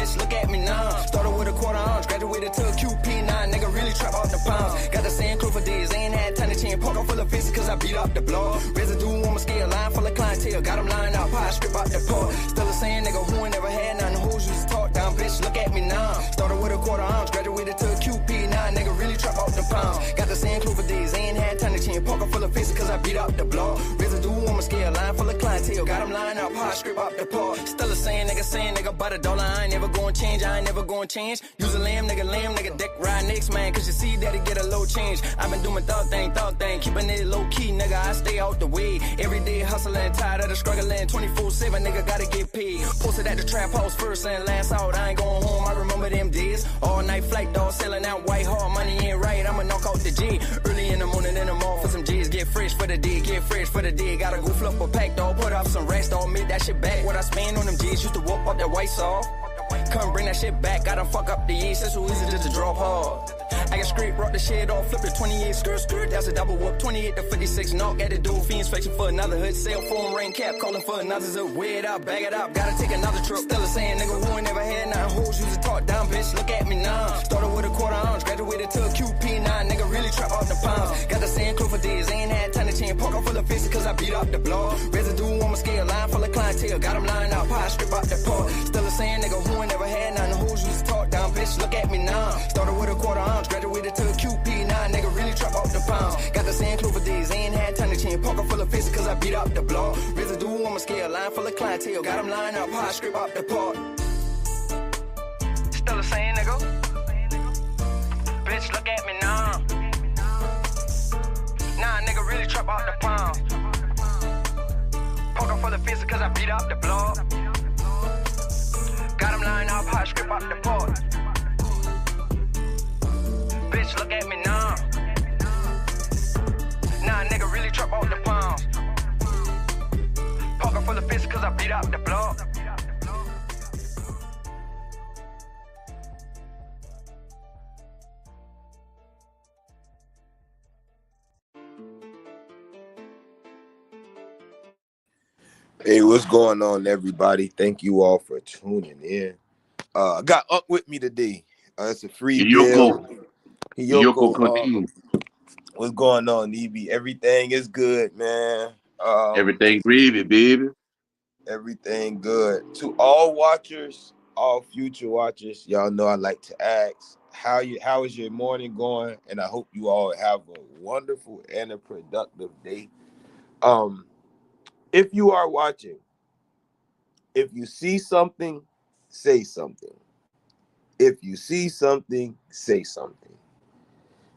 bitch, look at me now. Started with a quarter ounce, graduated to a QP9. Nigga really trap off the pounds. Got the same crew for days, ain't had time to change. Poker full of faces cause I beat up the block. Residue on my scale, line full of clientele. Got them lined up, high strip out the pot. Still the same nigga who ain't never had none. Hoes used to talk down, bitch, look at me now. Started with a quarter ounce, graduated to a QP9. Nigga really trap off the pounds. Got the same crew for days, ain't had time to change. Poker full of faces cause I beat up the block. Residue on my scale, line full of clientele. Got them lined up, high strip out the pot. Still the same nigga by the dollar. I ain't never gonna change, I ain't never gonna change. Use a lamb, nigga, dick ride next man. Cause you see that it get a low change. I been doing my thought thing, keeping it low key, nigga. I stay out the way. Every day hustling, tired of the struggling. 24/7, nigga, gotta get paid. Posted at the trap house first and last out. I ain't going home, I remember them days. All night flight, dog, selling out white hard. Money ain't right, I'ma knock out the G. Early in the morning in the mall for some G's. Get fresh for the day, Gotta go flip a pack, dog. Put up some racks, dog. Made that shit back. What I spend on them G's, used to whoop up that white sauce. Come bring that shit back, gotta fuck up the yeast. That's so easy just to drop hard. I got scrape, rock the shit off, flip the 28 skirt, that's a double whoop. 28 to 56 knock at the door, fiends flexing for another hood. Cell phone ring cap, calling for another zip. Wear it up, bag it up, gotta take another trip. Still the same nigga who ain't never had nothing. Hoes used to talk down, bitch, look at me now. Started with a quarter ounce, graduated to a QP9. Nigga really trap off the pounds. Got the same crew for days, ain't had time to change. Poker full of faces cause I beat up the block. Residue on my scale, line full of clientele. Got them lined up, high strip out the pot. Still the same nigga who ain't never had nothing. Hoes used to talk down, bitch, look at me now. Started with a quarter ounce, graduated to a QP9. Nigga really trap off the pounds. Got the same crew for days, ain't had time to change. Poker full of faces cause I beat up the block. Residue on my scale, line full of clientele. Got them lined up, high strip out the pot. Still the same nigga. Bitch, look at me now. Nah, nigga really trap out the pounds. Poker full of faces cause I beat up the block. Got them lined up, high strip out the pot. Bitch, look at me now. Nah, nigga really trap out the pounds. Poker full of faces cause I beat up the block. Hey, what's going on, everybody? Thank you all for tuning in. I got up with me today. It's a free bill. Hiyoko. What's going on, Nebi? Everything is good, man. Everything gravy, baby. Everything good. To all watchers, all future watchers, y'all know I like to ask, how is your morning going? And I hope you all have a wonderful and a productive day. If you are watching, if you see something, say something. If you see something, say something.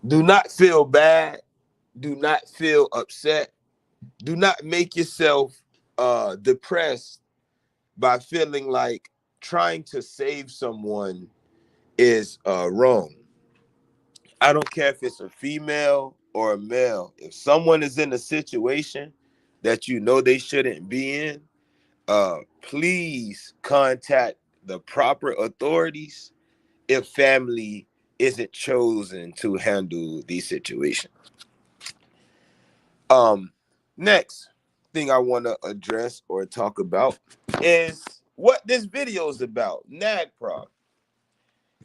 Do not feel bad. Do not feel upset. Do not make yourself depressed by feeling like trying to save someone is wrong. I don't care if it's a female or a male. If someone is in a situation that you know they shouldn't be in, please contact the proper authorities if family isn't chosen to handle these situations. Next thing I want to address or talk about is what this video is about, Nagpra.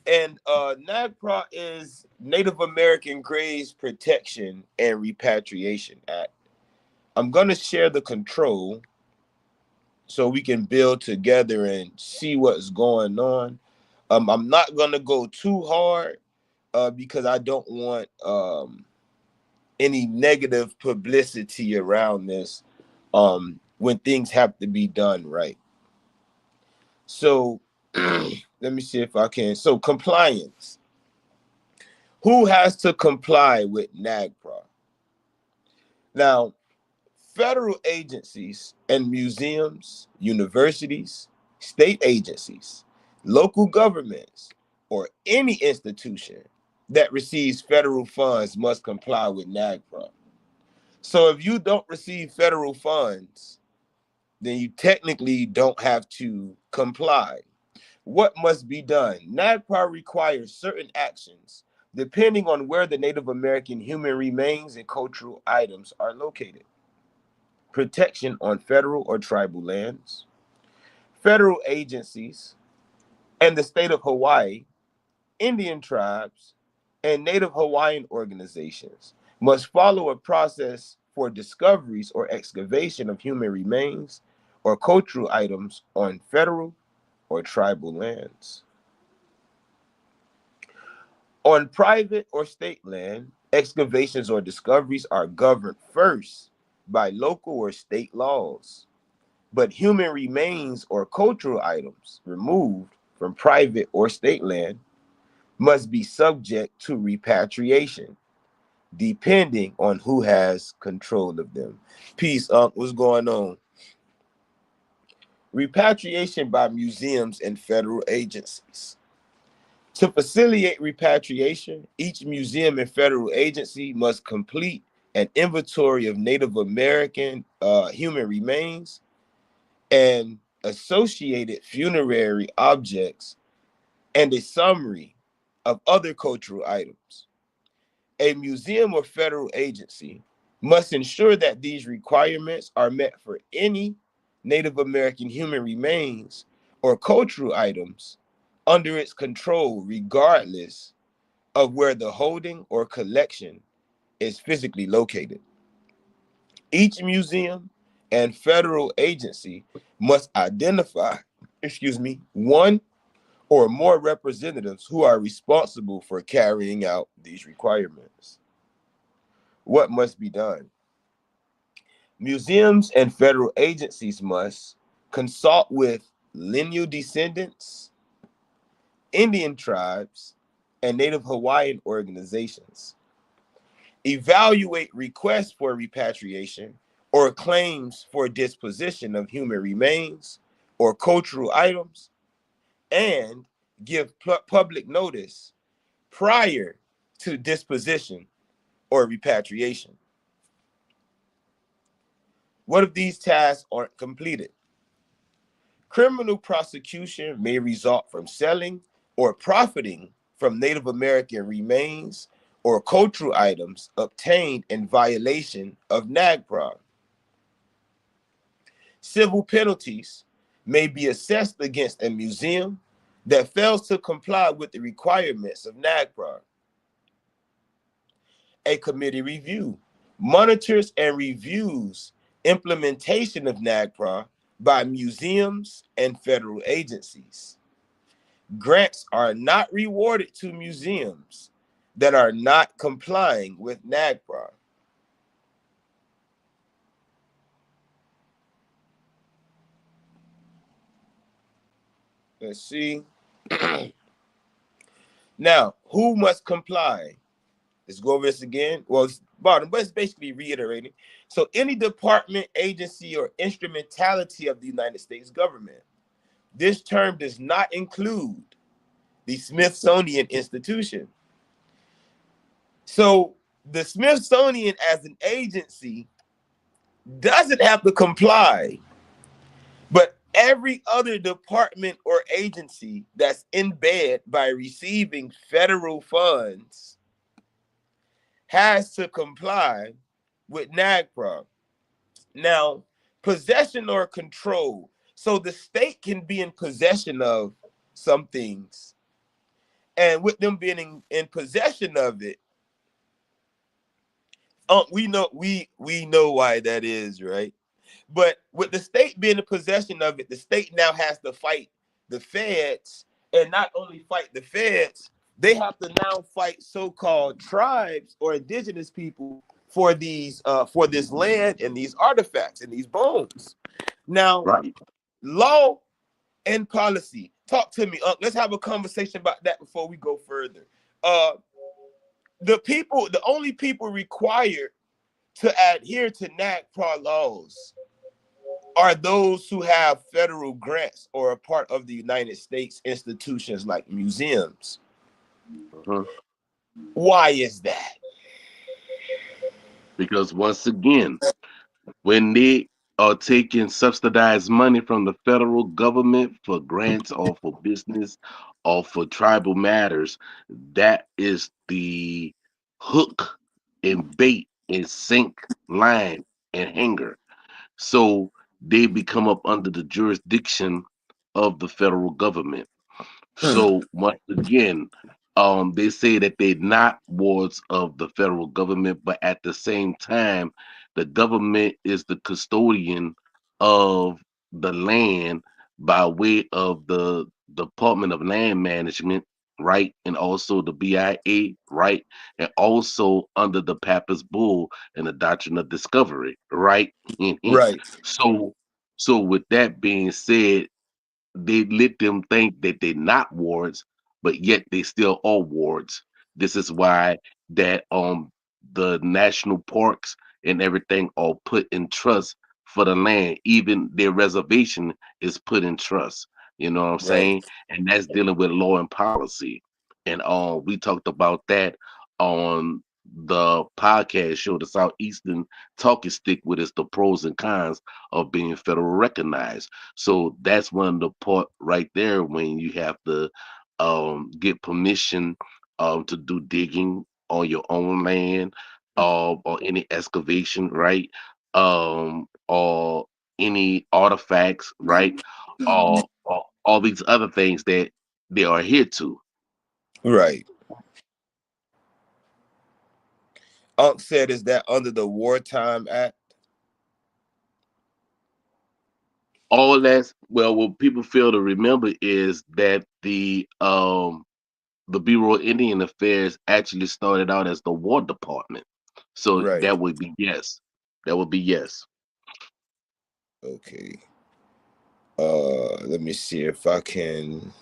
And Nagpra is Native American Graves Protection and Repatriation Act. I'm going to share the control so we can build together and see what's going on. I'm not going to go too hard because I don't want any negative publicity around this when things have to be done right. So let me see if I can. So compliance. Who has to comply with Nagpra? Now, federal agencies and museums, universities, state agencies, local governments, or any institution that receives federal funds must comply with Nagpra. So if you don't receive federal funds, then you technically don't have to comply. What must be done? Nagpra requires certain actions depending on where the Native American human remains and cultural items are located. Protection on federal or tribal lands. Federal agencies and the state of Hawaii, Indian tribes, and Native Hawaiian organizations must follow a process for discoveries or excavation of human remains or cultural items on federal or tribal lands. On private or state land, excavations or discoveries are governed first by local or state laws, but human remains or cultural items removed from private or state land must be subject to repatriation, depending on who has control of them. Peace, what's going on? Repatriation by museums and federal agencies. To facilitate repatriation, each museum and federal agency must complete an inventory of Native American human remains and associated funerary objects and a summary of other cultural items. A museum or federal agency must ensure that these requirements are met for any Native American human remains or cultural items under its control, regardless of where the holding or collection is physically located. Each museum and federal agency must identify, one or more representatives who are responsible for carrying out these requirements. What must be done? Museums and federal agencies must consult with lineal descendants, Indian tribes, and Native Hawaiian organizations. Evaluate requests for repatriation or claims for disposition of human remains or cultural items, and give public notice prior to disposition or repatriation. What if these tasks aren't completed? Criminal prosecution may result from selling or profiting from Native American remains or cultural items obtained in violation of Nagpra. Civil penalties may be assessed against a museum that fails to comply with the requirements of Nagpra. A committee review monitors and reviews implementation of Nagpra by museums and federal agencies. Grants are not rewarded to museums that are not complying with Nagpra. Let's see. Now, who must comply? Let's go over this again. Well, it's bottom, but it's basically reiterating. So, any department, agency, or instrumentality of the United States government. This term does not include the Smithsonian Institution. So, the Smithsonian as an agency doesn't have to comply, but every other department or agency that's in bed by receiving federal funds has to comply with NAGPRA. Now, possession or control. So the state can be in possession of some things. And with them being in possession of it, we know why that is, right? But with the state being in possession of it, the state now has to fight the feds, and not only fight the feds, they have to now fight so-called tribes or indigenous people for this land and these artifacts and these bones. Now, Right. law and policy. Talk to me. Let's have a conversation about that before we go further. Uh, the only people required to adhere to NAGPRA laws are those who have federal grants or are part of the United States institutions like museums. Uh-huh. Why is that? Because once again, when they are taking subsidized money from the federal government for grants or for business or for tribal matters, that is the hook and bait and sink line and hanger. So they become up under the jurisdiction of the federal government. So once again, they say that they're not wards of the federal government, but at the same time, the government is the custodian of the land by way of the Department of Land Management, right, and also the BIA, right, and also under the Papist Bull and the Doctrine of Discovery, right. Right. So, so with that being said, they let them think that they're not wards, but yet they still are wards. This is why that the national parks and everything are put in trust for the land. Even their reservation is put in trust. You know what I'm Right. saying? And that's dealing with law and policy. And we talked about that on the podcast show, the Southeastern Talking Stick, with us the pros and cons of being federal recognized. So that's one of the part right there when you have to get permission to do digging on your own land, or any excavation, right? Or any artifacts, right? Or all these other things that they are here to. Right. Unc said, is that under the Wartime Act? All that's, well, what people fail to remember is that the Bureau of Indian Affairs actually started out as the War Department. So Right. that would be yes. That would be yes. Okay. Let me see if I can.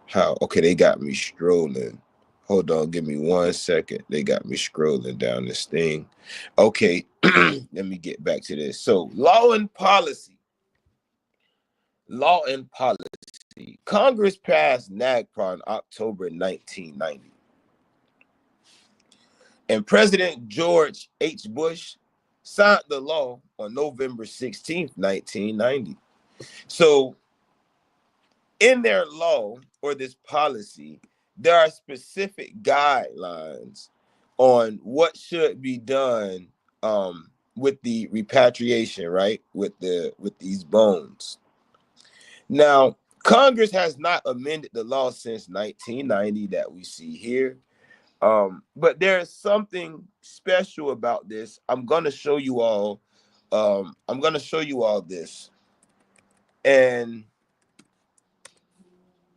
How? Okay, they got me strolling. Hold on, give me 1 second. They got me scrolling down this thing. Okay, let me get back to this. So, law and policy. Law and policy. Congress passed Nagpra in October 1990. And President George H. Bush signed the law on November 16th, 1990. So, in their law or this policy, there are specific guidelines on what should be done with the repatriation, right? With these bones. Now, Congress has not amended the law since 1990 that we see here. But there's something special about this. I'm gonna show you all. I'm gonna show you all this, and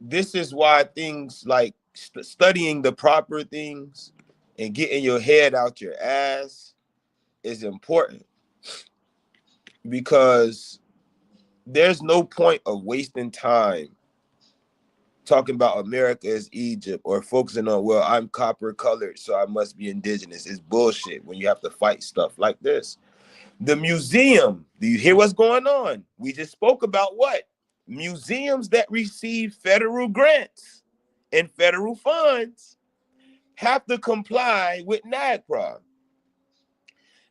this is why things like studying the proper things and getting your head out your ass is important, because there's no point of wasting time talking about America as Egypt or focusing on, well, I'm copper colored, so I must be indigenous. It's bullshit when you have to fight stuff like this. The museum, do you hear what's going on? We just spoke about what? Museums that receive federal grants and federal funds have to comply with Nagpra.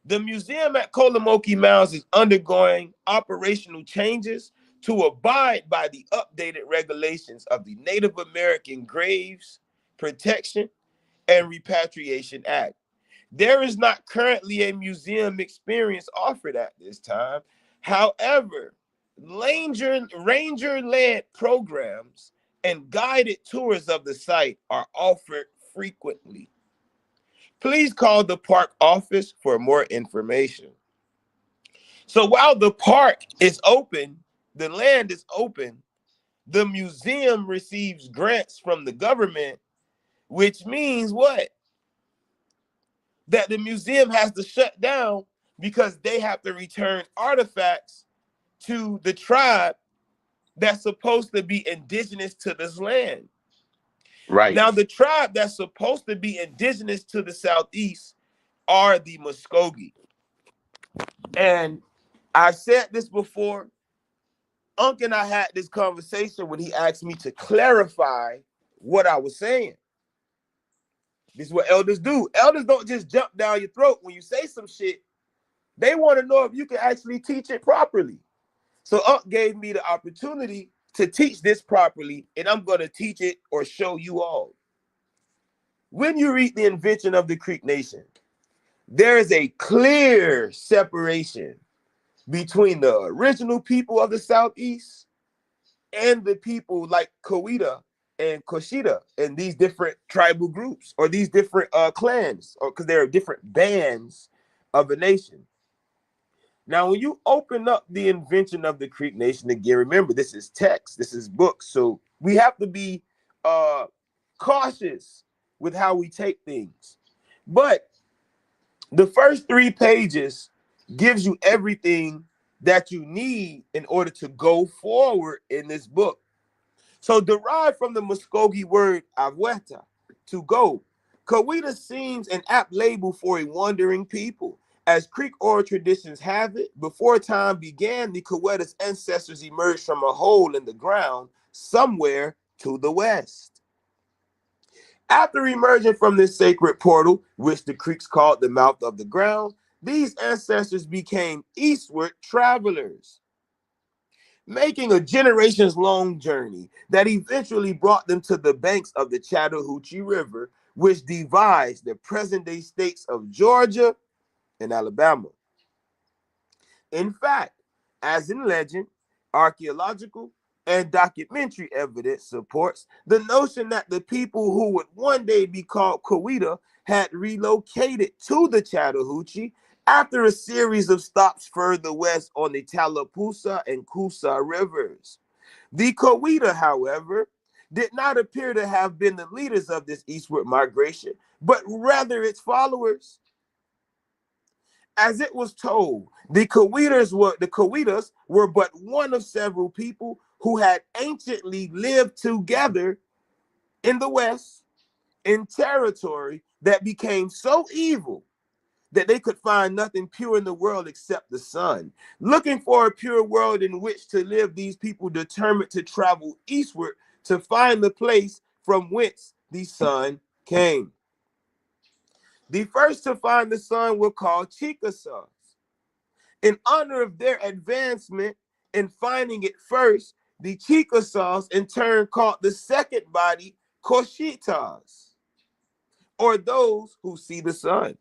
The museum at Kolomoki Mounds is undergoing operational changes to abide by the updated regulations of the Native American Graves Protection and Repatriation Act. There is not currently a museum experience offered at this time. However, ranger-led programs and guided tours of the site are offered frequently. Please call the park office for more information. So while the park is open, the land is open, the museum receives grants from the government, which means what? That the museum has to shut down because they have to return artifacts to the tribe that's supposed to be indigenous to this land. Right. Now, the tribe that's supposed to be indigenous to the Southeast are the Muskogee. And I've said this before. Unc and I had this conversation when he asked me to clarify what I was saying. This is what elders do. Elders don't just jump down your throat when you say some shit. They want to know if you can actually teach it properly. So Unc gave me the opportunity to teach this properly, and I'm going to teach it or show you all. When you read the invention of the Creek Nation, there is a clear separation between the original people of the Southeast and the people like Kawita and Koshita and these different tribal groups or these different clans, or because there are different bands of a nation. Now, when you open up the invention of the Creek Nation again, remember this is text, this is books, so we have to be cautious with how we take things. But the first 3 pages gives you everything that you need in order to go forward in this book. So derived from the Muskogee word avueta, to go, Kawita seems an apt label for a wandering people. As Creek oral traditions have it, before time began, the Kaweta's ancestors emerged from a hole in the ground somewhere to the west. After emerging from this sacred portal, which the Creeks called the mouth of the ground, these ancestors became eastward travelers, making a generations-long journey that eventually brought them to the banks of the Chattahoochee River, which divides the present-day states of Georgia and Alabama. In fact, as in legend, archaeological and documentary evidence supports the notion that the people who would one day be called Kawita had relocated to the Chattahoochee after a series of stops further west on the Tallapoosa and Coosa rivers. The Kawita, however, did not appear to have been the leaders of this eastward migration, but rather its followers. As it was told, the Kawitas were but one of several people who had anciently lived together in the West in territory that became so evil that they could find nothing pure in the world except the sun. Looking for a pure world in which to live, these people determined to travel eastward to find the place from whence the sun came. The first to find the sun were called Chickasaws. In honor of their advancement in finding it first, the Chickasaws in turn called the second body Coshitas, or those who see the sun.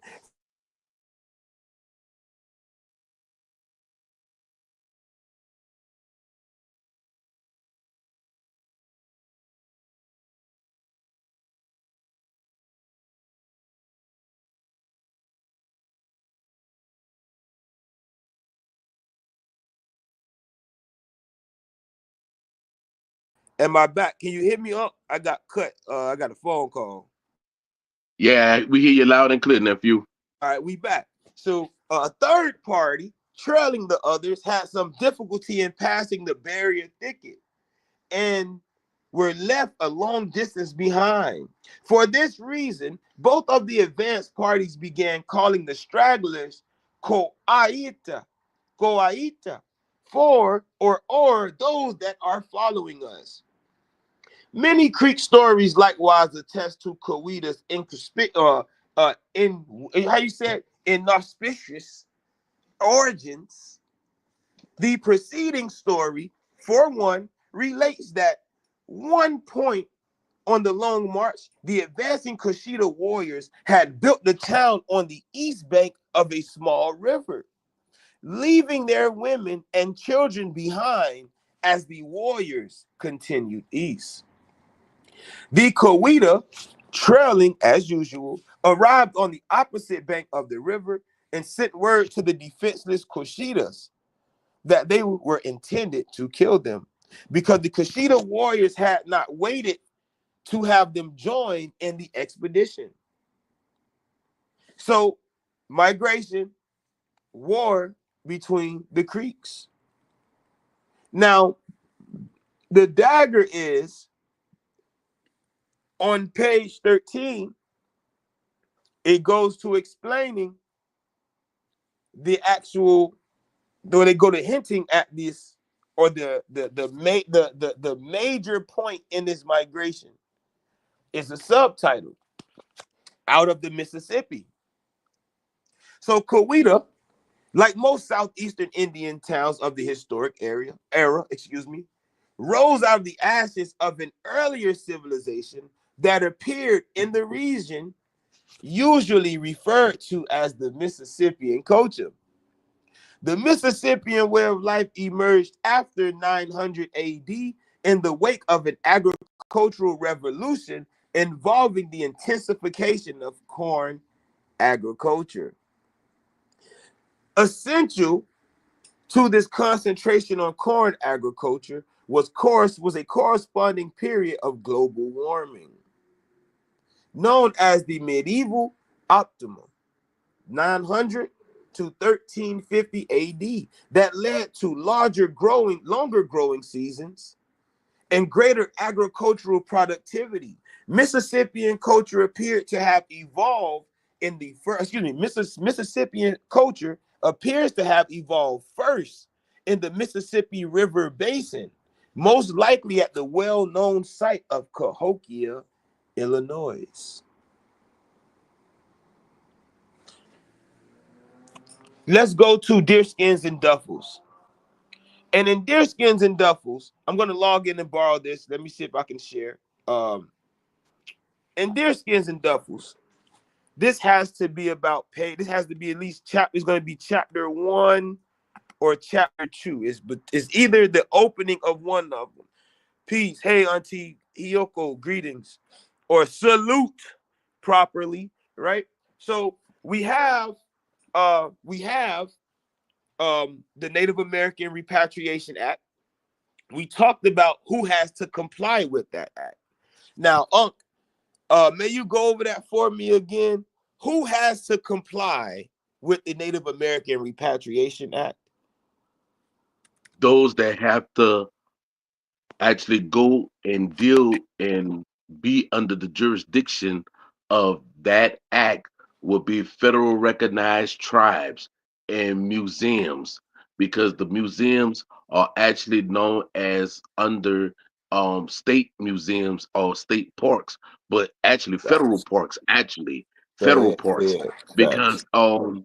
Am I back? Can you hear me up? I got cut. I got a phone call. Yeah, we hear you loud and clear, nephew. All right, we back. So a third party, trailing the others, had some difficulty in passing the barrier thicket and were left a long distance behind. For this reason, both of the advanced parties began calling the stragglers Koaita, Koaita, for or those that are following us. Many Creek stories likewise attest to Kawita's in how you said inauspicious origins. The preceding story, for one, relates that one point on the long march, the advancing Kushita warriors had built the town on the east bank of a small river, leaving their women and children behind as the warriors continued east. The Kawita, trailing as usual, arrived on the opposite bank of the river and sent word to the defenseless Kushitas that they were intended to kill them because the Kushita warriors had not waited to have them join in the expedition. So, migration, war between the Creeks. Now, the dagger is on page 13, it goes to explaining the actual, when they go to hinting at this, or the major point in this migration is a subtitle, out of the Mississippi. So Coweta, like most southeastern Indian towns of the historic era, rose out of the ashes of an earlier civilization that appeared in the region, usually referred to as the Mississippian culture. The Mississippian way of life emerged after 900 AD, in the wake of an agricultural revolution involving the intensification of corn agriculture. Essential to this concentration on corn agriculture was a corresponding period of global warming, known as the medieval optimum, 900 to 1350 AD, that led to longer growing seasons and greater agricultural productivity. Mississippian culture appeared to have evolved in the first, Mississippian culture appears to have evolved first in the Mississippi River Basin, most likely at the well-known site of Cahokia, Illinois. Let's go to deerskins and duffels. And in deerskins and duffels, I'm going to log in and borrow this. Let me see if I can share. In deerskins and duffels, this has to be about pay. This has to be at least it's going to be chapter 1 or chapter 2. It's either the opening of one of them. Peace. Hey, Auntie Hiyoko, greetings. Or salute properly, right? So we have the Native American Repatriation Act. We talked about who has to comply with that act. Now, Unc, may you go over that for me again? Who has to comply with the Native American Repatriation Act? Those that have to actually go and deal and be under the jurisdiction of that act will be federal recognized tribes and museums, because the museums are actually known as under state museums or state parks, but actually federal Facts. parks, actually federal Fair, parks, fair, because facts.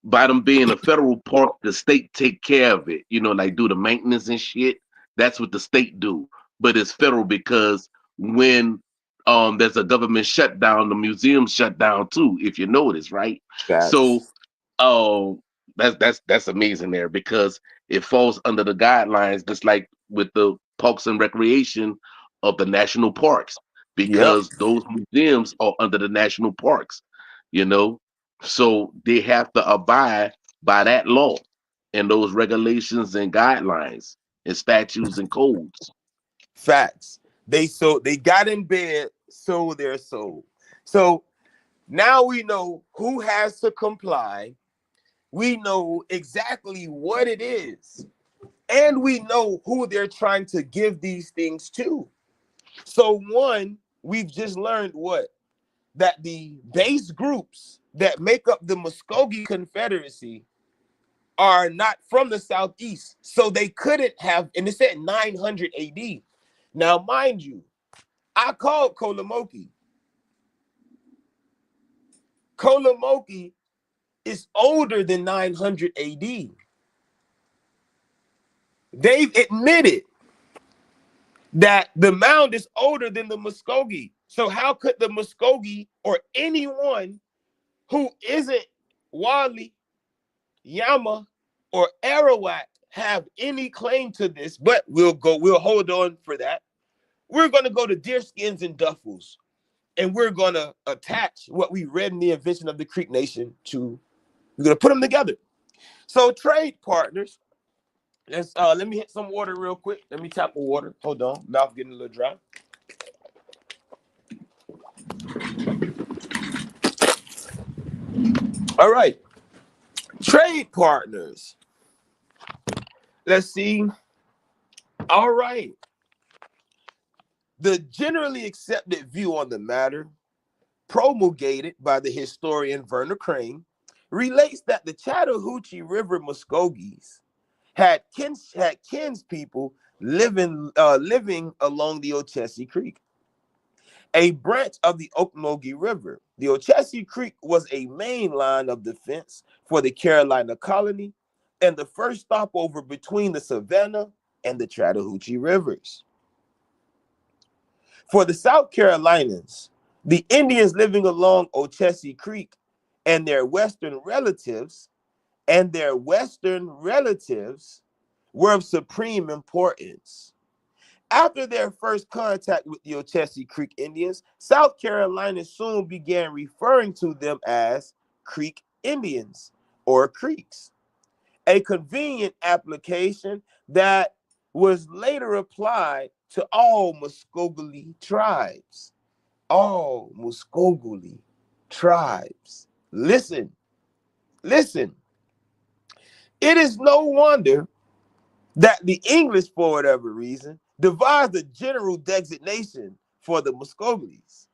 by them being a federal park, the state take care of it. You know, like do the maintenance and shit. That's what the state do. But it's federal because when there's a government shutdown, the museum shut down too, if you notice, right? So Facts. um that's amazing there because it falls under the guidelines, just like with the parks and recreation of the national parks, Yep. because those museums are under the national parks, you know. So they have to abide by that law and those regulations and guidelines and statutes and codes. Facts. They got in bed, sold their soul. So now we know who has to comply. We know exactly what it is. And we know who they're trying to give these things to. So one, we've just learned what? That the base groups that make up the Muskogee Confederacy are not from the Southeast. So they couldn't have, and it said 900 AD. Now, mind you, I called Kolomoki. Kolomoki is older than 900 AD. They've admitted that the mound is older than the Muskogee. So how could the Muskogee or anyone who isn't Wally, Yama, or Arawak have any claim to this? But we'll hold on for that. We're going to go to deerskins and duffels, and we're going to attach what we read in the invention of the Creek Nation we're going to put them together. So trade partners, let me hit some water real quick. Let me tap the water. Hold on, mouth getting a little dry. All right, trade partners. Let's see. All right. The generally accepted view on the matter, promulgated by the historian Verner Crane, relates that the Chattahoochee River Muskogees had kinspeople living along the Ochessie Creek, a branch of the Ocmulgee River. The Ochessie Creek was a main line of defense for the Carolina colony and the first stopover between the Savannah and the Chattahoochee Rivers. For the South Carolinians, the Indians living along Ochessie Creek and their Western relatives were of supreme importance. After their first contact with the Ocheshi Creek Indians, South Carolina soon began referring to them as Creek Indians or Creeks, a convenient application that was later applied to all Muscogee tribes. All Muscogee tribes. Listen, listen. It is no wonder that the English, for whatever reason, devised a general designation for the Muscogees.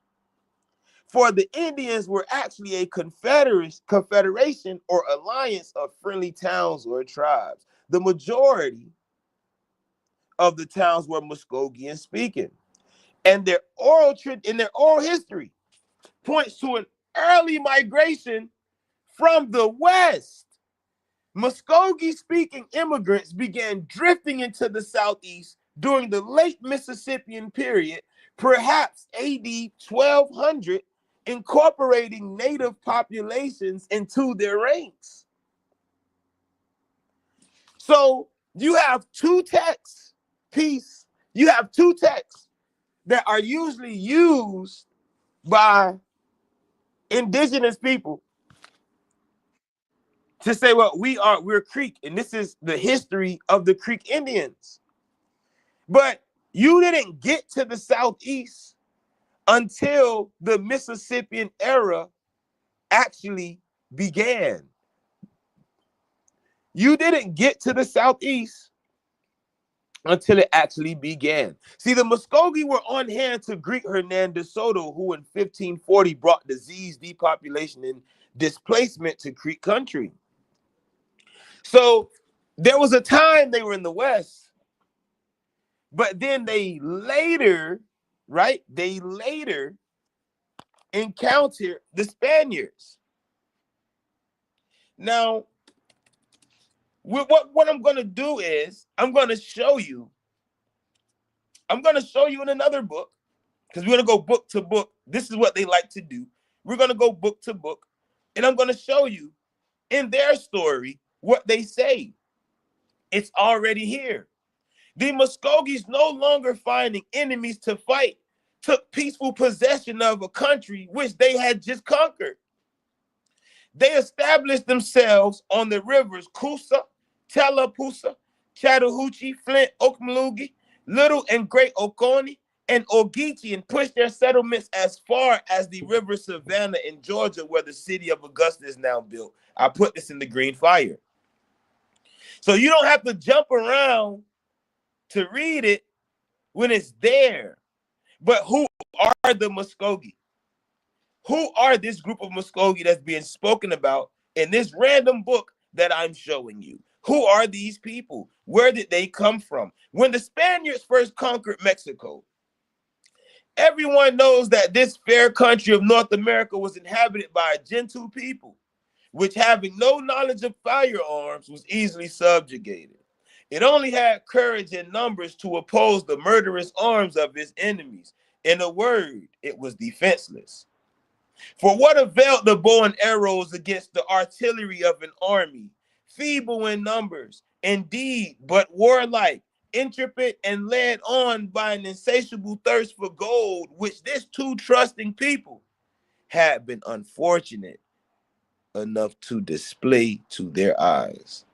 For the Indians were actually a confederation or alliance of friendly towns or tribes. The majority of the towns were Muskogean speaking, and their oral history points to an early migration from the West. Muskogee-speaking immigrants began drifting into the Southeast during the late Mississippian period, perhaps AD 1200, incorporating native populations into their ranks. So you have two texts, you have two texts that are usually used by indigenous people to say, well, we're Creek, and this is the history of the Creek Indians. But you didn't get to the Southeast until the Mississippian era actually began. You didn't get to the Southeast until it actually began. See, the Muskogee were on hand to greet Hernando Soto, who in 1540 brought disease, depopulation, and displacement to Creek country. So there was a time they were in the West, but then they later encountered the Spaniards. Now, what I'm going to do is I'm going to show you in another book, because we're going to go book to book. This is what they like to do. We're going to go book to book, and I'm going to show you in their story what they say. It's already here. The Muskogees, no longer finding enemies to fight, took peaceful possession of a country which they had just conquered. They established themselves on the rivers Coosa, Tallapoosa, Chattahoochee, Flint, Okmulgee, Little and Great Oconee, and Ogeechee, and pushed their settlements as far as the river Savannah in Georgia, where the city of Augusta is now built. I put this in the green fire. So you don't have to jump around to read it when it's there. But who are the Muskogee? Who are this group of Muskogee that's being spoken about in this random book that I'm showing you? Who are these people? Where did they come from? When the Spaniards first conquered Mexico, everyone knows that this fair country of North America was inhabited by a gentle people, which, having no knowledge of firearms, was easily subjugated. It only had courage and numbers to oppose the murderous arms of its enemies. In a word, it was defenseless. For what availed the bow and arrows against the artillery of an army, feeble in numbers, indeed, but warlike, intrepid, and led on by an insatiable thirst for gold, which this too trusting people had been unfortunate enough to display to their eyes.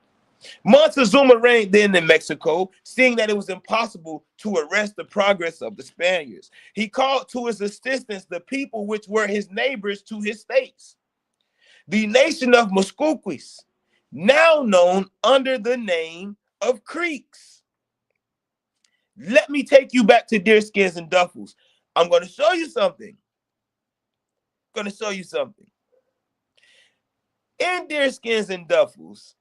Montezuma reigned then in Mexico, seeing that it was impossible to arrest the progress of the Spaniards. He called to his assistance the people which were his neighbors to his states, the nation of Muscogees, now known under the name of Creeks. Let me take you back to deerskins and duffels. I'm going to show you something. In deerskins and duffels,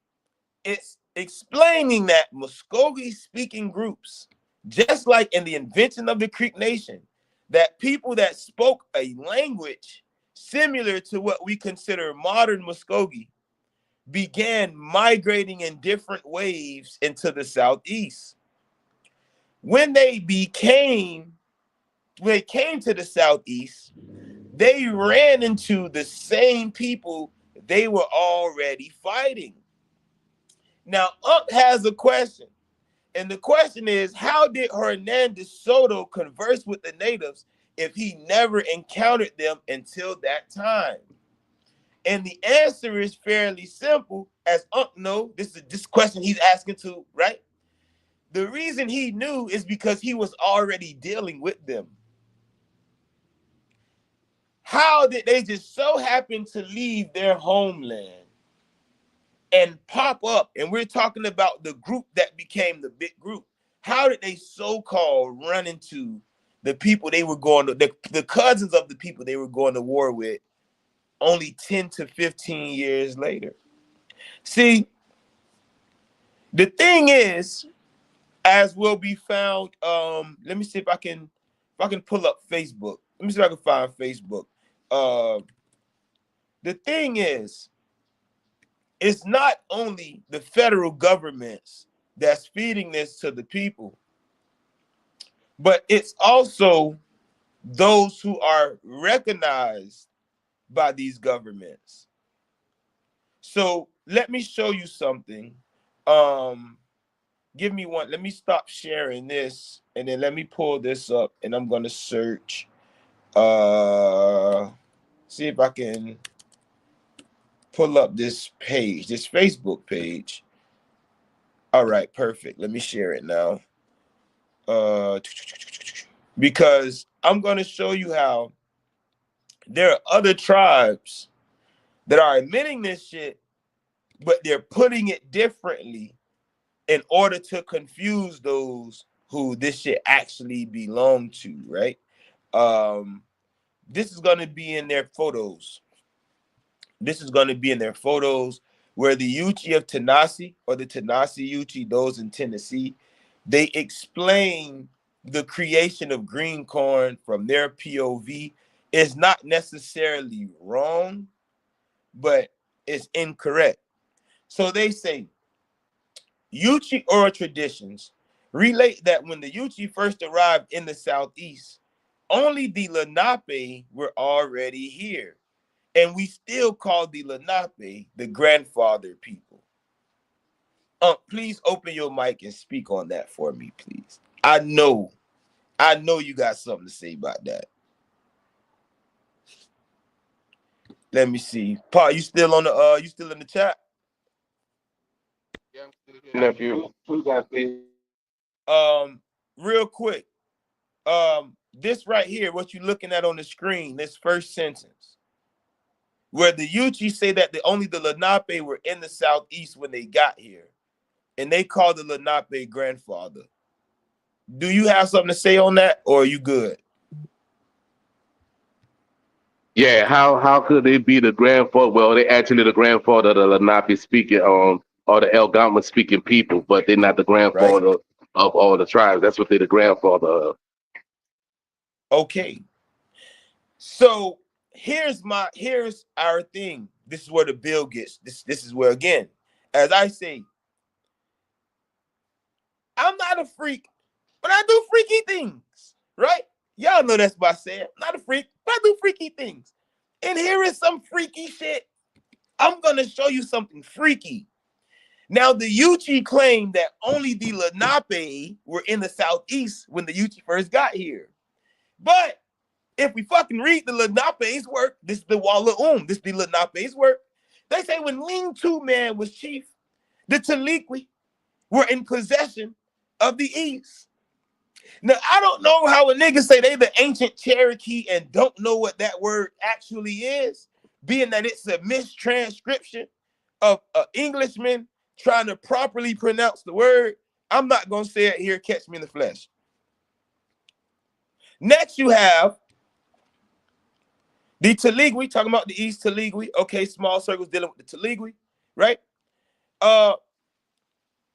it's explaining that Muskogee-speaking groups, just like in the invention of the Creek Nation, that people that spoke a language similar to what we consider modern Muskogee began migrating in different waves into the Southeast. When they came to the Southeast, they ran into the same people they were already fighting. Now, Unc has a question. And the question is, how did Hernandez Soto converse with the natives if he never encountered them until that time? And the answer is fairly simple, as Unc know. This is this question he's asking to, right? The reason he knew is because he was already dealing with them. How did they just so happen to leave their homeland and pop up? And we're talking about the group that became the big group. How did they so-called run into the people they were going to, the cousins of the people they were going to war with only 10 to 15 years later? See, the thing is, as will be found, let me see if I can pull up Facebook. Let me see if I can find Facebook. The thing is, it's not only the federal governments that's feeding this to the people, but it's also those who are recognized by these governments. So let me show you something. Give me one. Let me stop sharing this, and then let me pull this up, and I'm gonna search. See if I can pull up this page, this Facebook page. All right, perfect. Let me share it now. Because I'm gonna show you how there are other tribes that are admitting this shit, but they're putting it differently in order to confuse those who this shit actually belong to, right? This is gonna be in their photos. This is gonna be in their photos where the Yuchi of Tanasi or the Tanasi Yuchi, those in Tennessee, they explain the creation of green corn from their POV. Is not necessarily wrong, but it's incorrect. So they say Yuchi oral traditions relate that when the Yuchi first arrived in the southeast, only the Lenape were already here. And we still call the Lenape the grandfather people. Please open your mic and speak on that for me, please. I know you got something to say about that. Let me see. Paul, you still on the you still in the chat? Yeah, I'm still here, nephew. Who got this? Real quick. This right here, what you're looking at on the screen, this first sentence, where the Yuchi say that only the Lenape were in the southeast when they got here, and they call the Lenape grandfather. Do you have something to say on that, or are you good? Yeah, how could they be the grandfather? Well, they actually the grandfather of the Lenape speaking or the Algonquin speaking people, but they're not the Right? grandfather of all the tribes. That's what they're the grandfather of. Okay. So here's our thing. This is where the bill gets. This is where, again, as I say, I'm not a freak, but I do freaky things, right? Y'all know that's what I said. I'm not a freak, but I do freaky things. And here is some freaky shit. I'm gonna show you something freaky. Now, the Yuchi claim that only the Lenape were in the southeast when the Yuchi first got here. But if we fucking read the Lenape's work, this is the Walla this is the Lenape's work. They say when Ling Tu Man was chief, the Taliqui were in possession of the East. Now, I don't know how a nigga say they the ancient Cherokee and don't know what that word actually is, being that it's a mistranscription of an Englishman trying to properly pronounce the word. I'm not going to say it here, catch me in the flesh. Next, you have the Teligui, talking about the East Teligui. Okay, small circles dealing with the Teligui, right?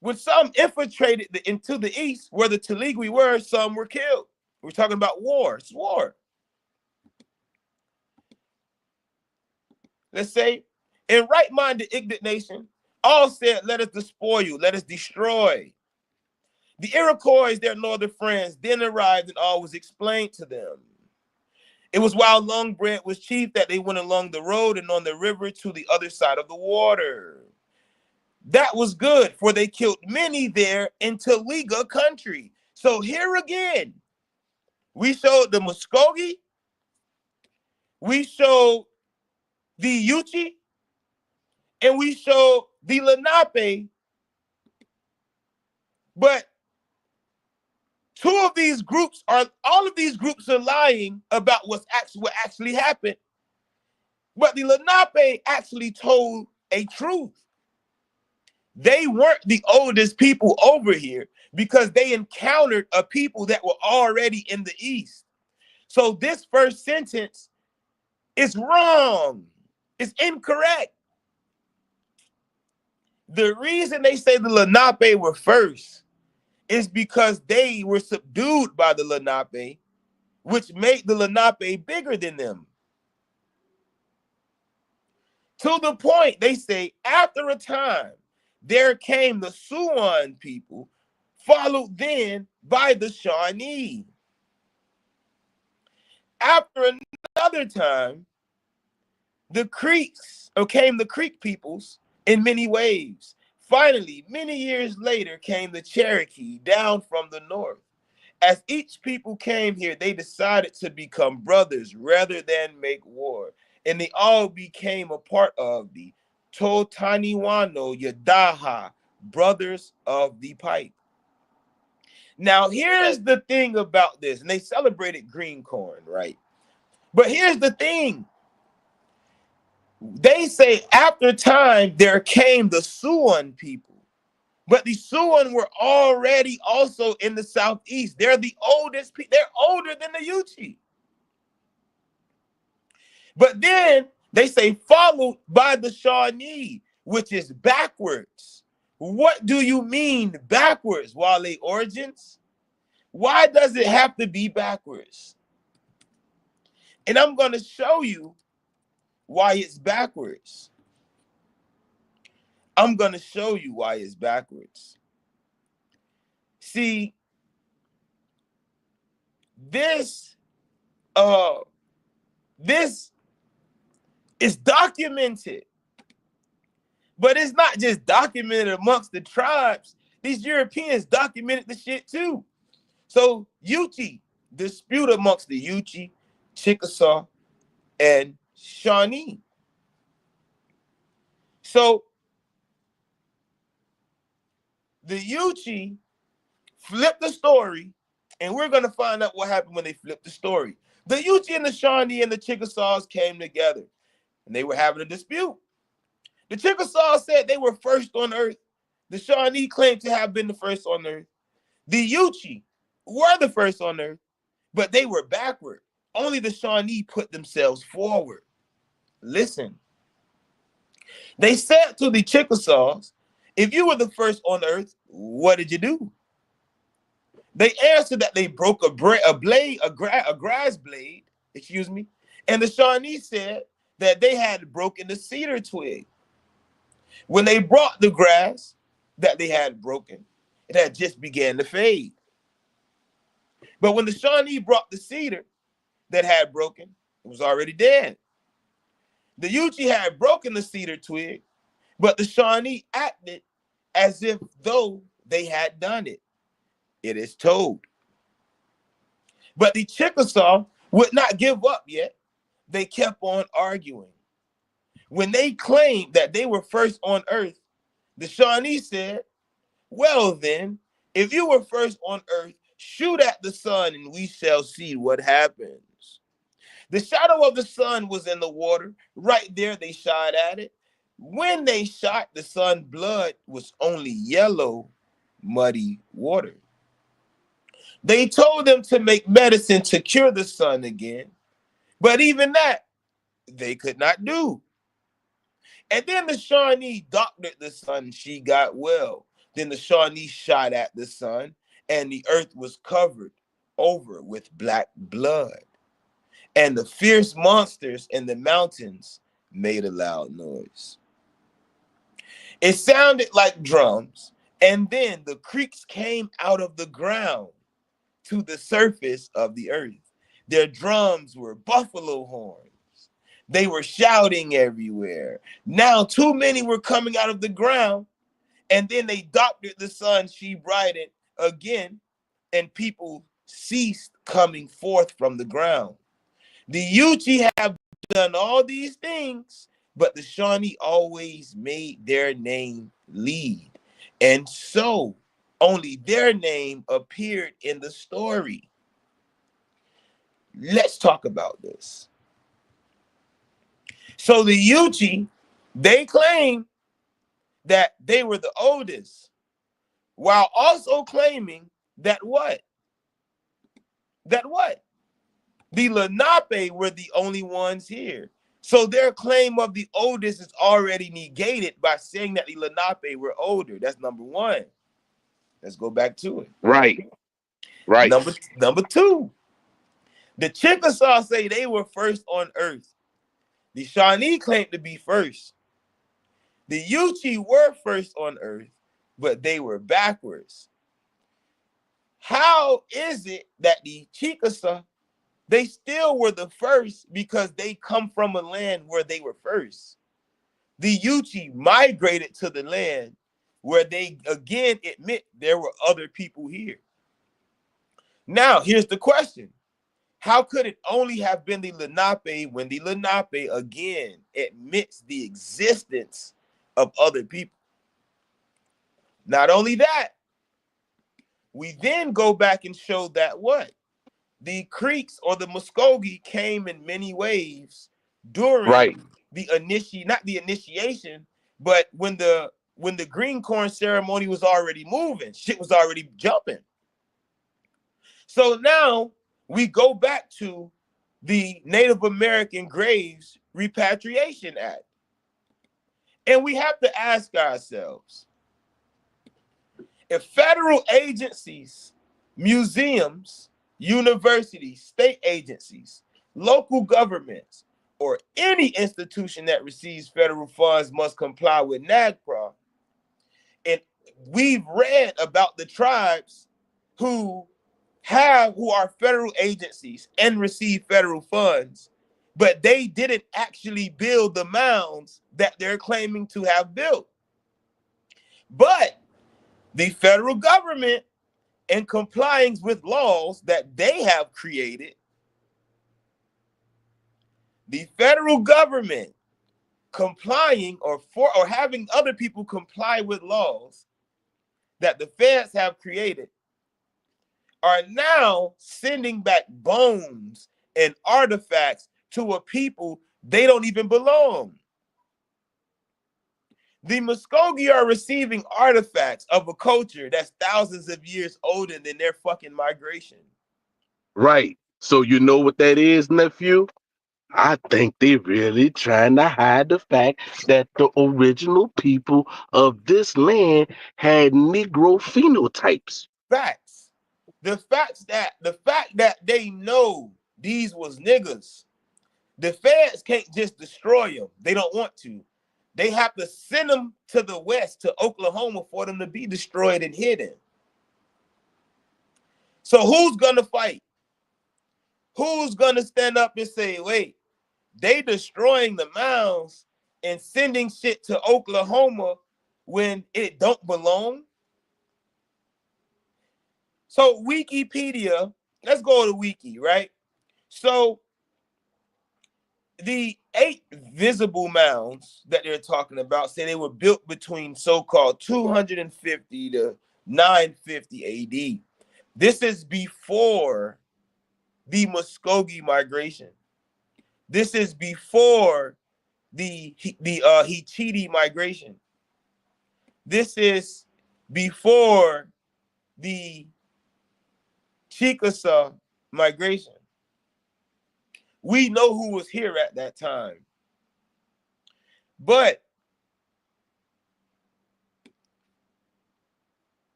When some infiltrated into the East, where the Teligui were, some were killed. We're talking about war. It's war. Let's say, in right-minded indignation, all said, let us despoil you, let us destroy. The Iroquois, their northern friends, then arrived and all was explained to them. It was while Longbread was chief that they went along the road and on the river to the other side of the water. That was good, for they killed many there in Taliga country. So here again, we showed the Muskogee, we showed the Yuchi, and we showed the Lenape. But all of these groups are lying about what actually happened. But the Lenape actually told a truth. They weren't the oldest people over here because they encountered a people that were already in the East. So this first sentence is wrong. It's incorrect. The reason they say the Lenape were first is because they were subdued by the Lenape, which made the Lenape bigger than them. To the point, they say, after a time, there came the Siouan people, followed then by the Shawnee. After another time, came the Creek peoples in many waves. Finally, many years later, came the Cherokee down from the north. As each people came here, they decided to become brothers rather than make war. And they all became a part of the Totaniwano Yadaha, brothers of the pipe. Now, here's the thing about this. And they celebrated green corn, right? But here's the thing. They say after time, there came the Siouan people. But the Siouan were already also in the southeast. They're the oldest people. They're older than the Yuchi. But then they say followed by the Shawnee, which is backwards. What do you mean backwards, Wale Origins? Why does it have to be backwards? And I'm going to show you why it's backwards. I'm going to show you why it's backwards. See, this is documented, but it's not just documented amongst the tribes. These Europeans documented the shit too. So Yuchi, dispute amongst the Yuchi, Chickasaw, and Shawnee. So the Yuchi flipped the story, and we're going to find out what happened when they flipped the story. The Yuchi and the Shawnee and the Chickasaws came together, and they were having a dispute. The Chickasaws said they were first on earth. The Shawnee claimed to have been the first on earth. The Yuchi were the first on earth, but they were backward. Only the Shawnee put themselves forward. Listen. They said to the Chickasaws, if you were the first on earth, what did you do? They answered that they broke a grass blade, and the Shawnee said that they had broken the cedar twig. When they brought the grass that they had broken, it had just began to fade. But when the Shawnee brought the cedar that had broken, it was already dead. The Yuchi had broken the cedar twig, but the Shawnee acted as if though they had done it. It is told. But the Chickasaw would not give up yet. They kept on arguing. When they claimed that they were first on earth, the Shawnee said, well then, if you were first on earth, shoot at the sun and we shall see what happens. The shadow of the sun was in the water. Right there they shot at it. When they shot, the sun's blood was only yellow, muddy water. They told them to make medicine to cure the sun again, but even that they could not do. And then the Shawnee doctored the sun, she got well. Then the Shawnee shot at the sun, and the earth was covered over with black blood. And the fierce monsters in the mountains made a loud noise. It sounded like drums, and then the creeks came out of the ground to the surface of the earth. Their drums were buffalo horns. They were shouting everywhere. Now too many were coming out of the ground, And then they doctored the sun, she brightened again, and people ceased coming forth from the ground. The Yuchi have done all these things, but the Shawnee always made their name lead. And so only their name appeared in the story. Let's talk about this. So the Yuchi, they claim that they were the oldest, while also claiming that what? That what? The Lenape were the only ones here. So their claim of the oldest is already negated by saying that the Lenape were older. That's number one. Let's go back to it. Right. Right. Number two, the Chickasaw say they were first on earth. The Shawnee claimed to be first. The Yuchi were first on earth, but they were backwards. How is it that the Chickasaw, they still were the first because they come from a land where they were first? The Yuchi migrated to the land where they again admit there were other people here. Now, here's the question. How could it only have been the Lenape when the Lenape again admits the existence of other people? Not only that, we then go back and show that what? The Creeks or the Muskogee came in many waves during Right. the not the initiation, but when the green corn ceremony was already moving, shit was already jumping. So now we go back to the Native American Graves Repatriation Act. And we have to ask ourselves, if federal agencies, museums, universities, state agencies, local governments, or any institution that receives federal funds must comply with Nagpra, and we've read about the tribes who are federal agencies and receive federal funds, but they didn't actually build the mounds that they're claiming to have built. But the federal government, in compliance with laws that they have created, the federal government complying or having other people comply with laws that the feds have created, are now sending back bones and artifacts to a people they don't even belong. The Muskogee are receiving artifacts of a culture that's thousands of years older than their fucking migration. Right. So you know what that is, nephew? I think they really trying to hide the fact that the original people of this land had Negro phenotypes. Facts. The fact that they know these was niggas. The feds can't just destroy them. They don't want to. They have to send them to the west, to Oklahoma, for them to be destroyed and hidden. So who's gonna fight? Who's gonna stand up and say, wait, they destroying the mounds and sending shit to Oklahoma when it don't belong? So Wikipedia, let's go to Wiki, right? So the 8 visible mounds that they're talking about say they were built between so-called 250 to 950 AD. This is before the Muskogee migration. This is before the Hichiti migration. This is before the Chickasaw migration. We know who was here at that time. But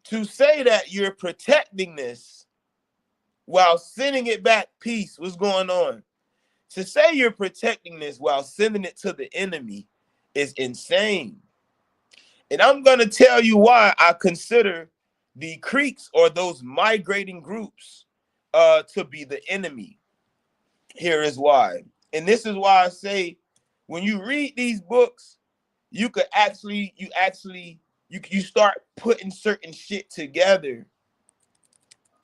to say that you're protecting this while sending it back, peace, what's going on? To say you're protecting this while sending it to the enemy is insane. And I'm going to tell you why I consider the Creeks or those migrating groups to be the enemy. Here is why. And this is why I say when you read these books, you you start putting certain shit together,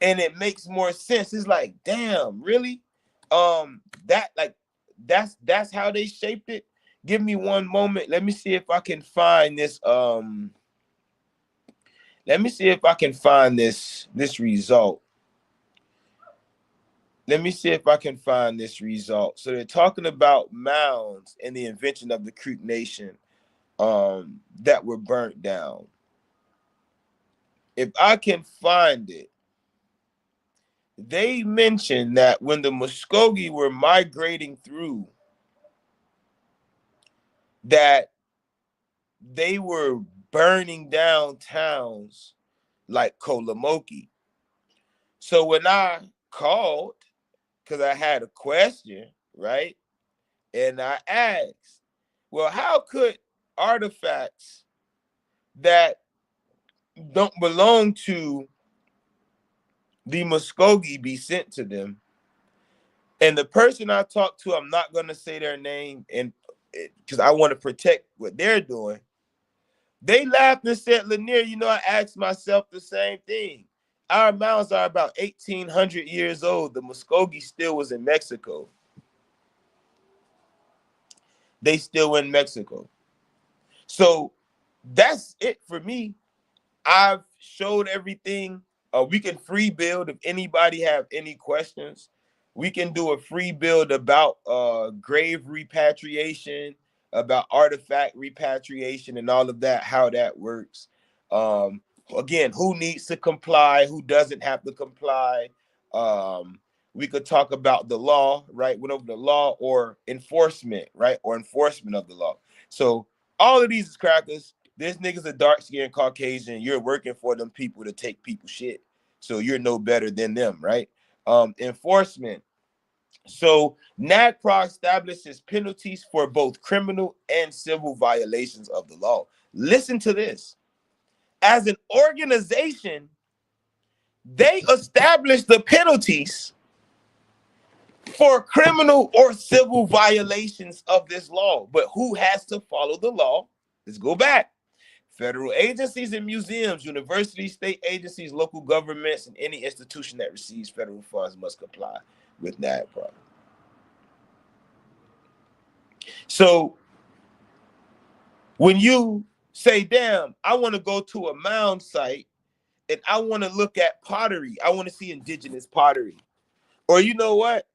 and it makes more sense. It's like, damn, really? That like that's how they shaped it. Give me one moment. Let me see if I can find this. Let me see if I can find this result. Let me see if I can find this result. So they're talking about mounds and the invention of the Creek Nation that were burnt down. If I can find it, they mentioned that when the Muskogee were migrating through, that they were burning down towns like Kolomoki. So when I called, because I had a question, right? And I asked, well, how could artifacts that don't belong to the Muskogee be sent to them? And the person I talked to, I'm not going to say their name, and because I want to protect what they're doing. They laughed and said, Lanier, you know, I asked myself the same thing. Our mounds are about 1,800 years old. The Muskogee still was in Mexico. They still in Mexico. So that's it for me. I've showed everything. We can free build if anybody have any questions. We can do a free build about grave repatriation, about artifact repatriation, and all of that, how that works. Again, who needs to comply, who doesn't have to comply. We could talk about the law, right? Went over the law or enforcement, right? Or enforcement of the law. So all of these is crackers. This nigga's a dark-skinned Caucasian. You're working for them people to take people shit. So you're no better than them, right? Enforcement. So Nagpra establishes penalties for both criminal and civil violations of the law. Listen to this. As an organization, they establish the penalties for criminal or civil violations of this law. But who has to follow the law? Let's go back. Federal agencies and museums, universities, state agencies, local governments, and any institution that receives federal funds must comply with NAGPRA. So when you say, damn, I want to go to a mound site and I want to look at pottery, I want to see indigenous pottery. Or you know what?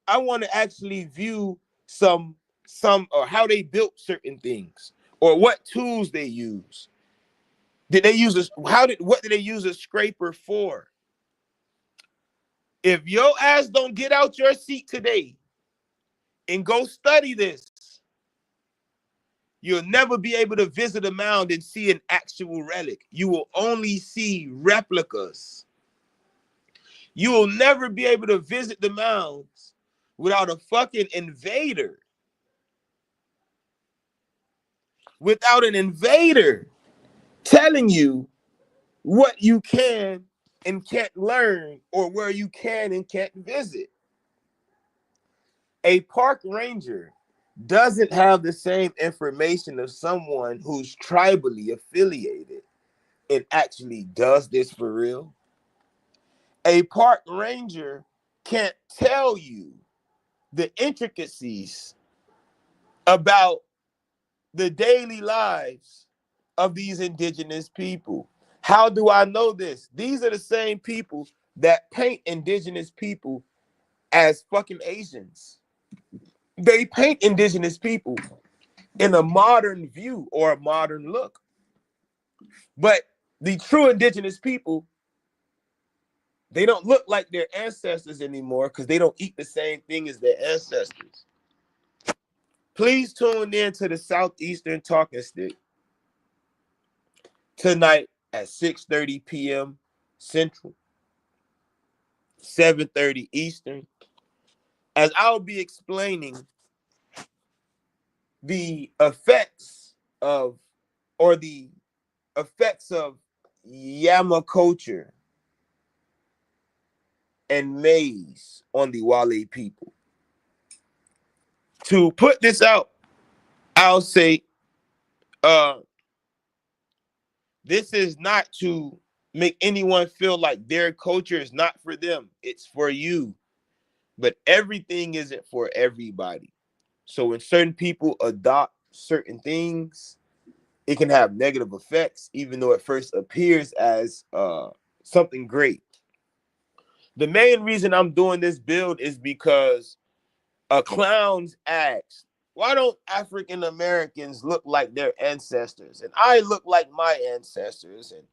I want to actually view some or how they built certain things or what tools they use. Did they use this? What did they use a scraper for? If your ass don't get out your seat today and go study this, you'll never be able to visit a mound and see an actual relic. You will only see replicas. You will never be able to visit the mounds without a fucking invader. Without an invader telling you what you can and can't learn or where you can and can't visit. A park ranger doesn't have the same information of someone who's tribally affiliated and actually does this for real. A park ranger can't tell you the intricacies about the daily lives of these indigenous people. How do I know this? These are the same people that paint indigenous people as fucking Asians. They paint indigenous people in a modern view or a modern look. But the true indigenous people, they don't look like their ancestors anymore because they don't eat the same thing as their ancestors. Please tune in to the Southeastern Talking Stick tonight at 6:30 p.m. Central, 7:30 Eastern, as I'll be explaining the effects of Yama culture and maize on the Wale people. To put this out, I'll say This is not to make anyone feel like their culture is not for them. It's for you. But everything isn't for everybody. So when certain people adopt certain things, it can have negative effects, even though it first appears as something great. The main reason I'm doing this build is because a clown's asked, why don't African Americans look like their ancestors? And I look like my ancestors, and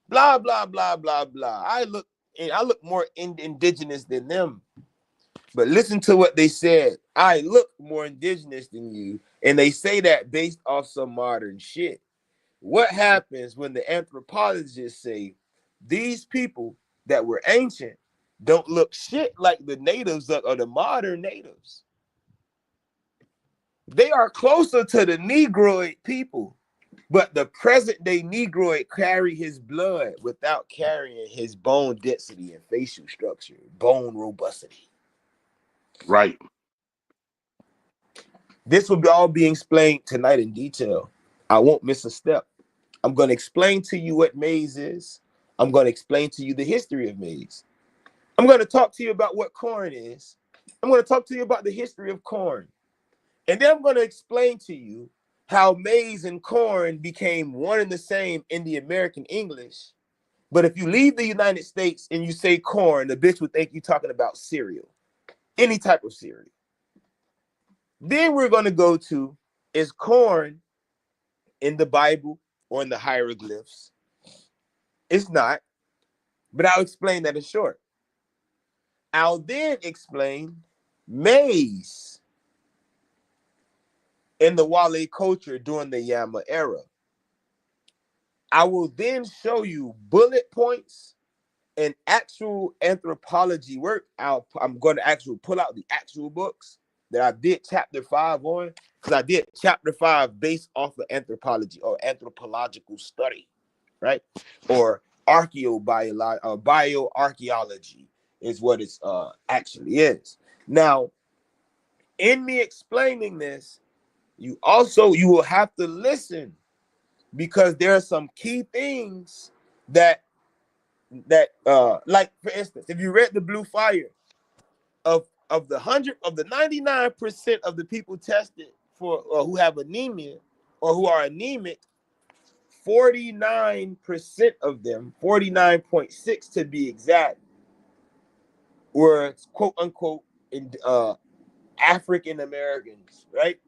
blah blah blah blah blah. I look more indigenous than them. But listen to what they said. I look more indigenous than you, and they say that based off some modern shit. What happens when the anthropologists say these people that were ancient don't look shit like the natives or the modern natives? They are closer to the Negroid people, but the present day Negroid carry his blood without carrying his bone density and facial structure, bone robustity. Right. This will be all being explained tonight in detail. I won't miss a step. I'm going to explain to you what maize is. I'm going to explain to you the history of maize. I'm going to talk to you about what corn is. I'm going to talk to you about the history of corn. And then I'm going to explain to you how maize and corn became one and the same in the American English. But if you leave the United States and you say corn, the bitch would think you're talking about cereal, any type of cereal. Then we're going to go to, is corn in the Bible or in the hieroglyphs? It's not, but I'll explain that in short. I'll then explain maize in the Wale culture during the Yama era. I will then show you bullet points and actual anthropology work. I'm going to actually pull out the actual books that I did chapter 5 on, because I did chapter 5 based off of anthropology or anthropological study, right? Or bioarchaeology is what it's actually is. Now, in me explaining this, you will have to listen, because there are some key things that like, for instance, if you read the Blue Fire, of the 99% of the people tested for who have anemia or who are anemic, 49% of them, 49.6 to be exact, were quote unquote African Americans, right?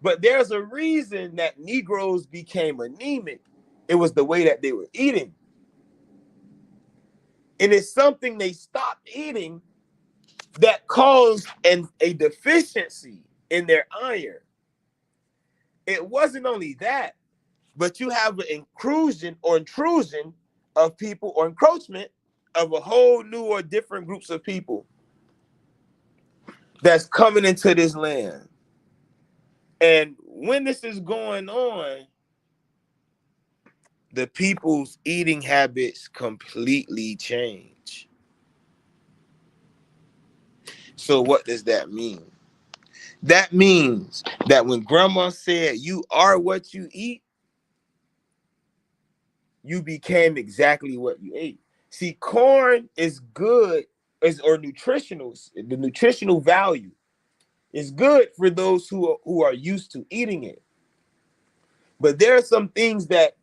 But there's a reason that Negroes became anemic. It was the way that they were eating. And it's something they stopped eating that caused a deficiency in their iron. It wasn't only that, but you have an intrusion of people, or encroachment of a whole new or different groups of people that's coming into this land. And when this is going on, the people's eating habits completely change. So what does that mean? That means that when grandma said you are what you eat, you became exactly what you ate. See, corn is good, or nutritional. The nutritional value is good for those who are used to eating it. But there are some things that,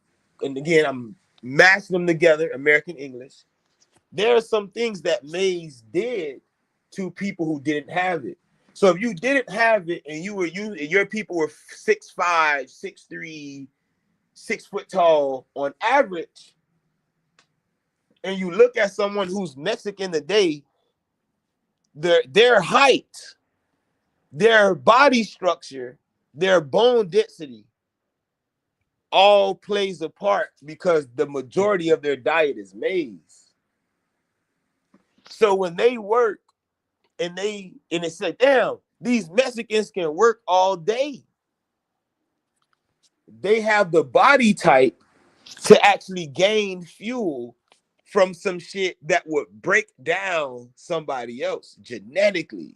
and again, I'm mashing them together, American English. There are some things that maize did to people who didn't have it. So if you didn't have it and your people were 6'5", 6'3", 6 foot tall on average, and you look at someone who's Mexican today, their height, their body structure, their bone density all plays a part, because the majority of their diet is maize. So when they work and it's like, damn, these Mexicans can work all day. They have the body type to actually gain fuel from some shit that would break down somebody else genetically.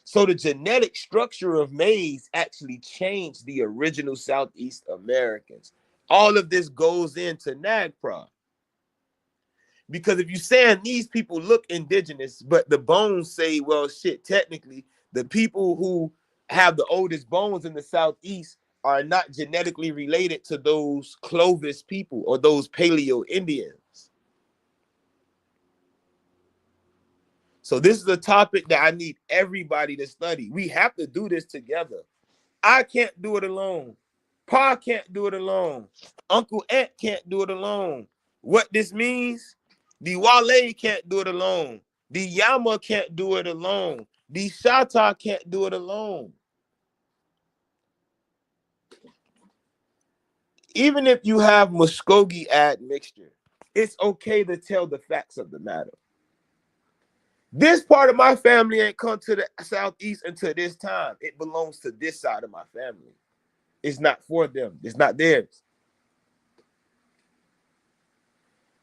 So the genetic structure of maize actually changed the original Southeast Americans. All of this goes into Nagpra. Because if you're saying these people look indigenous, but the bones say, well, shit, technically, the people who have the oldest bones in the Southeast are not genetically related to those Clovis people or those Paleo Indians. So this is a topic that I need everybody to study. We have to do this together. I can't do it alone. Pa can't do it alone. Uncle Aunt can't do it alone. What this means, the Wale can't do it alone. The Yama can't do it alone. The Shata can't do it alone. Even if you have Muskogee admixture, it's okay to tell the facts of the matter. This part of my family ain't come to the Southeast until this time. It belongs to this side of my family. It's not for them. It's not theirs.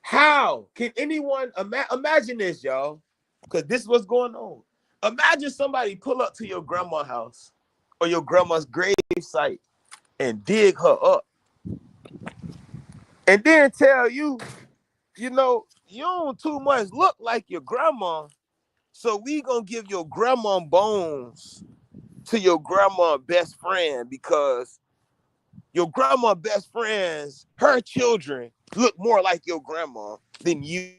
How can anyone imagine this, y'all? Because this is what's going on. Imagine somebody pull up to your grandma's house or your grandma's grave site and dig her up. And then tell you, you know, you don't too much look like your grandma. So we gonna give your grandma bones to your grandma best friend because your grandma best friends, her children look more like your grandma than you.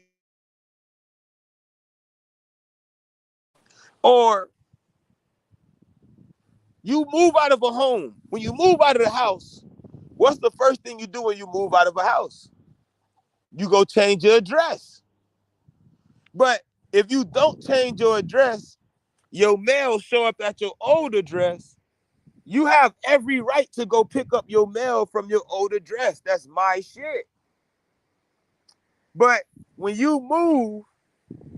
Or you move out of a home. When you move out of the house, what's the first thing you do when you move out of a house? You go change your address. But if you don't change your address, your mail show up at your old address. You have every right to go pick up your mail from your old address. That's my shit. But when you move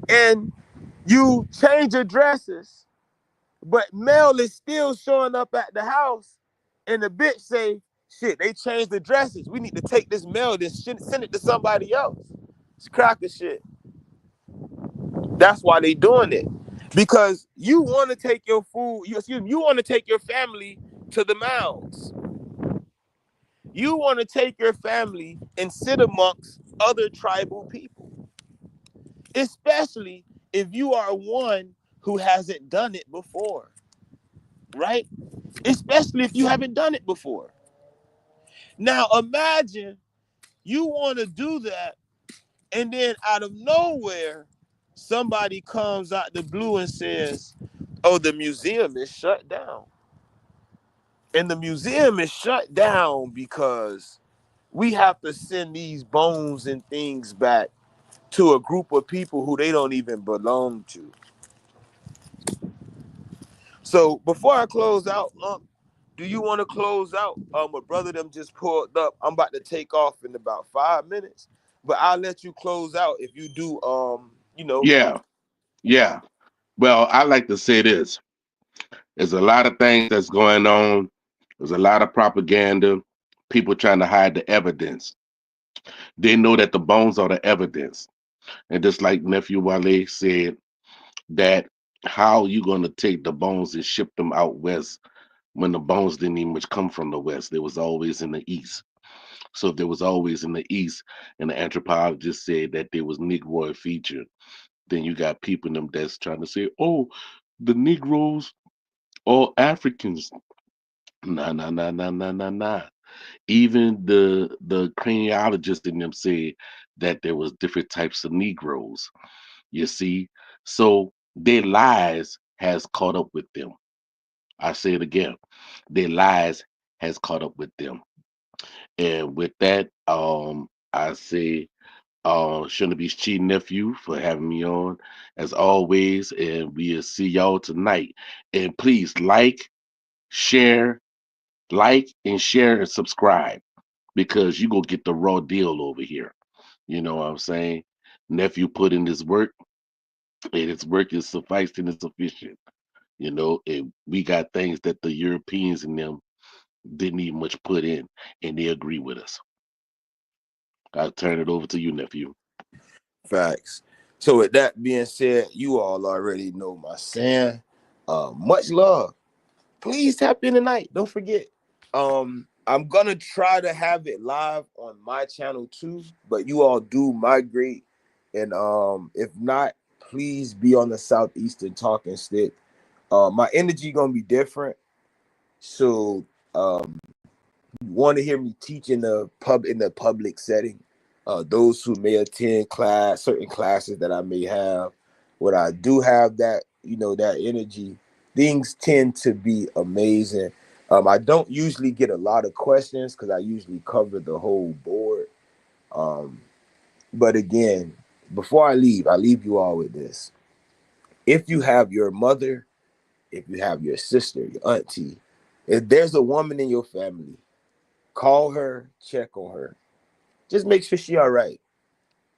and you change addresses, but mail is still showing up at the house, and the bitch say, shit, they changed addresses. We need to take this mail and send it to somebody else. It's cracker shit. That's why they doing it. Because you want to take your food, you want to take your family to the Mounds. You want to take your family and sit amongst other tribal people. Especially if you are one who hasn't done it before. Right? Especially if you haven't done it before. Now imagine you want to do that, and then out of nowhere, somebody comes out the blue and says, oh, the museum is shut down. And the museum is shut down because we have to send these bones and things back to a group of people who they don't even belong to. So before I close out, do you want to close out? My brother them just pulled up. I'm about to take off in about 5 minutes, but I'll let you close out if you do. Yeah, yeah. Well, I like to say this. There's a lot of things that's going on. There's a lot of propaganda. People trying to hide the evidence. They know that the bones are the evidence. And just like Nephew Wale said, that how you going to take the bones and ship them out west when the bones didn't even much come from the west? They was always in the east. So if they was always in the east, and the anthropologist said that there was Negroid feature, then you got people in them that's trying to say, oh, the Negroes or Africans. Nah, nah, nah, nah, nah, nah, nah. Even the craniologists in them said that there was different types of Negroes. You see, so their lies has caught up with them. I say it again, their lies has caught up with them. And with that, I say, shouldn't be cheating nephew for having me on as always, and we'll see y'all tonight. And please share, and share and subscribe because you go get the raw deal over here. You know what I'm saying? Nephew put in his work, and his work is sufficed and is sufficient. You know, and we got things that the Europeans and them didn't even much put in, and they agree with us. I'll turn it over to you, nephew. Facts. So with that being said, you all already know my saying. Much love. Please tap in tonight. Don't forget. I'm gonna try to have it live on my channel too, but you all do migrate, and if not, please be on the Southeastern Talking Stick. My energy gonna be different, so you want to hear me teach in the public setting. Those who may attend certain classes that I may have, when I do have that, that energy, things tend to be amazing. I don't usually get a lot of questions because I usually cover the whole board. Um, but again, before I leave you all with this. If you have your mother, if you have your sister, your auntie, if there's a woman in your family, call her, check on her. Just make sure she all right.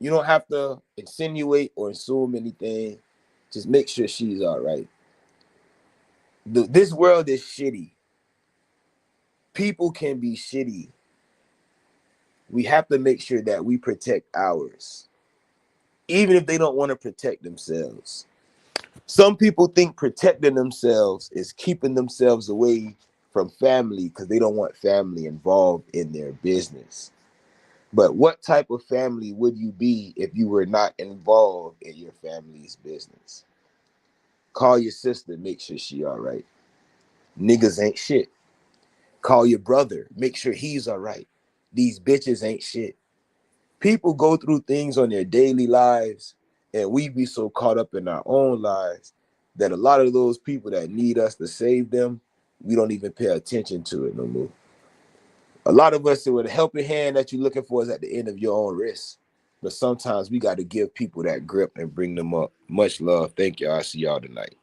You don't have to insinuate or assume anything. Just make sure she's all right. This world is shitty. People can be shitty. We have to make sure that we protect ours, even if they don't want to protect themselves. Some people think protecting themselves is keeping themselves away from family because they don't want family involved in their business. But what type of family would you be if you were not involved in your family's business? Call your sister, make sure she all right. Niggas ain't shit. Call your brother, make sure he's all right. These bitches ain't shit. People go through things on their daily lives, and we be so caught up in our own lives that a lot of those people that need us to save them, we don't even pay attention to it no more. A lot of us, with a helping hand that you're looking for is at the end of your own wrist. But sometimes we got to give people that grip and bring them up. Much love. Thank y'all. I'll see y'all tonight.